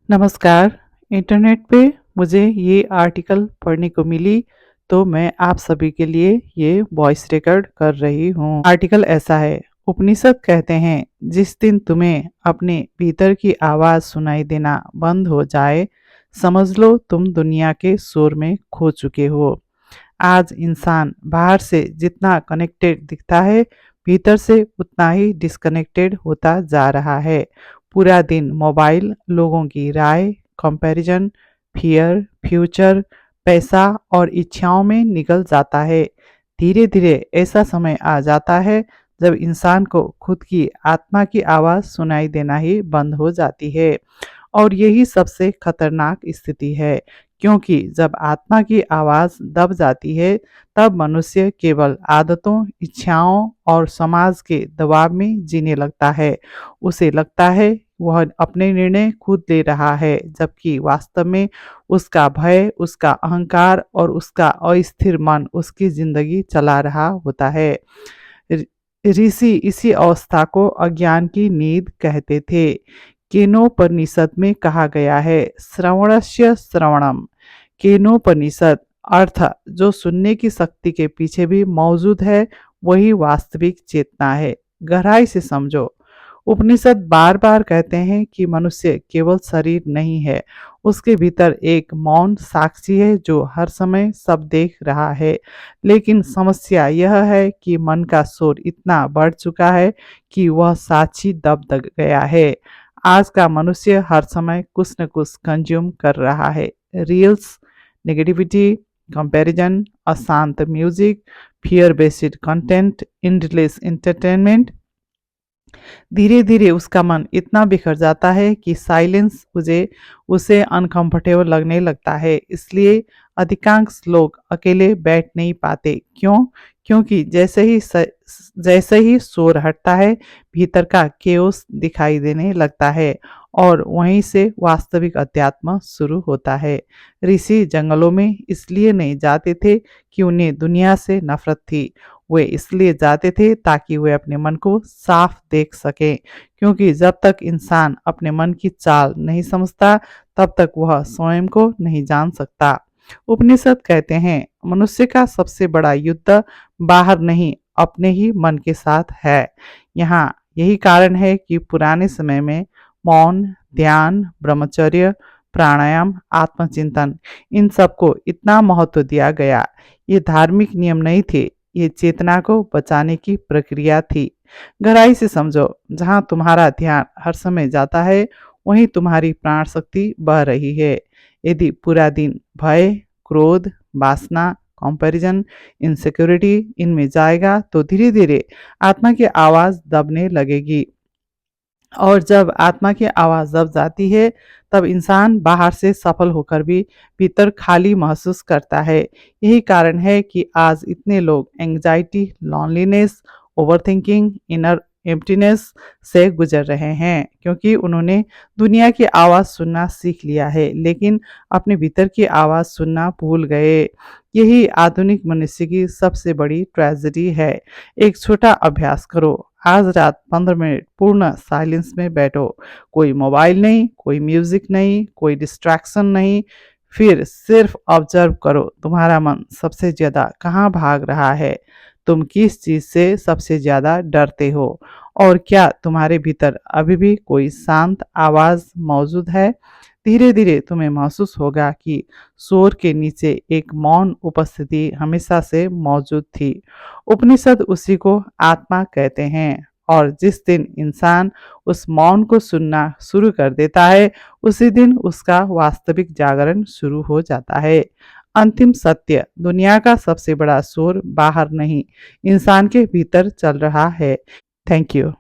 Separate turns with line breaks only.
नमस्कार। इंटरनेट पे मुझे ये आर्टिकल पढ़ने को मिली तो मैं आप सभी के लिए ये वॉइस रिकॉर्ड कर रही हूँ। आर्टिकल ऐसा है। उपनिषद कहते हैं, जिस दिन तुम्हें अपने भीतर की आवाज़ सुनाई देना बंद हो जाए, समझ लो तुम दुनिया के शोर में खो चुके हो। आज इंसान बाहर से जितना कनेक्टेड दिखता है, भीतर से उतना ही डिस्कनेक्टेड होता जा रहा है। पूरा दिन मोबाइल, लोगों की राय, कंपैरिजन, फियर, फ्यूचर, पैसा और इच्छाओं में निकल जाता है। धीरे धीरे ऐसा समय आ जाता है जब इंसान को खुद की आत्मा की आवाज़ सुनाई देना ही बंद हो जाती है। और यही सबसे खतरनाक स्थिति है, क्योंकि जब आत्मा की आवाज़ दब जाती है, तब मनुष्य केवल आदतों, इच्छाओं और समाज के दबाव में जीने लगता है। उसे लगता है वह अपने निर्णय खुद ले रहा है, जबकि वास्तव में उसका भय, उसका अहंकार और उसका अस्थिर मन उसकी जिंदगी चला रहा होता है। ऋ- ऋषि इसी अवस्था को अज्ञान की नींद कहते थे। केनोपनिषद में कहा गया है, श्रवणस्य श्रवणम। केनोपनिषद अर्थ जो सुनने की शक्ति के पीछे भी मौजूद है, वही वास्तविक चेतना है। गहराई से समझो। उपनिषद बार बार कहते हैं कि मनुष्य केवल शरीर नहीं है, उसके भीतर एक मौन साक्षी है जो हर समय सब देख रहा है। लेकिन समस्या यह है कि मन का शोर इतना बढ़ चुका है कि वह साक्षी दब गया है। आज का मनुष्य हर समय कुछ न कुछ कंज्यूम कर रहा है। रील्स, नेगेटिविटी, कंपैरिजन, अशांत music, fear based content, endless entertainment. धीरे धीरे उसका मन इतना बिखर जाता है कि साइलेंस उसे अनकंफर्टेबल लगने लगता है। इसलिए अधिकांश लोग अकेले बैठ नहीं पाते। क्यों? क्योंकि जैसे ही शोर हटता है, भीतर का केओस दिखाई देने लगता है और वहीं से वास्तविक अध्यात्म शुरू होता है। ऋषि जंगलों में इसलिए नहीं जाते थे कि उन्हें दुनिया से नफरत थी, वे इसलिए जाते थे ताकि वे अपने मन को साफ देख सकें। क्योंकि जब तक इंसान अपने मन की चाल नहीं समझता, तब तक वह स्वयं को नहीं जान सकता। उपनिषद कहते हैं, मनुष्य का सबसे बड़ा युद्ध बाहर नहीं, अपने ही मन के साथ है। यहाँ यही कारण है कि पुराने समय में मौन, ध्यान, ब्रह्मचर्य, प्राणायाम, आत्मचिंतन, इन सबको इतना महत्व दिया गया। ये धार्मिक नियम नहीं थे, ये चेतना को बचाने की प्रक्रिया थी। गहराई से समझो। जहाँ तुम्हारा ध्यान हर समय जाता है, वहीं तुम्हारी प्राण शक्ति बह रही है। यदि पूरा दिन भय, क्रोध, वासना, कंपैरिजन, इनसिक्योरिटी इनमें जाएगा, तो धीरे धीरे आत्मा की आवाज़ दबने लगेगी। और जब आत्मा की आवाज़ दब जाती है, तब इंसान बाहर से सफल होकर भी भीतर खाली महसूस करता है। यही कारण है कि आज इतने लोग anxiety, loneliness, overthinking, inner emptiness से गुजर रहे हैं, क्योंकि उन्होंने दुनिया की आवाज़ सुनना सीख लिया है, लेकिन अपने भीतर की आवाज़ सुनना भूल गए। यही आधुनिक मनुष्य की सबसे बड़ी ट्रेजेडी है। एक छोटा अभ्यास करो। आज रात 15 मिनट पूर्ण साइलेंस में बैठो। कोई मोबाइल नहीं, कोई म्यूजिक नहीं, कोई डिस्ट्रैक्शन नहीं। फिर सिर्फ ऑब्जर्व करो, तुम्हारा मन सबसे ज़्यादा कहाँ भाग रहा है। तुम किस चीज़ से सबसे ज़्यादा डरते हो, और क्या तुम्हारे भीतर अभी भी कोई शांत आवाज़ मौजूद है। धीरे धीरे तुम्हें महसूस होगा कि शोर के नीचे एक मौन उपस्थिति हमेशा से मौजूद थी। उपनिषद उसी को आत्मा कहते हैं, और जिस दिन इंसान उस मौन को सुनना शुरू कर देता है, उसी दिन उसका वास्तविक जागरण शुरू हो जाता है। अंतिम सत्य, दुनिया का सबसे बड़ा शोर बाहर नहीं, इंसान के भीतर चल रहा है। Thank you.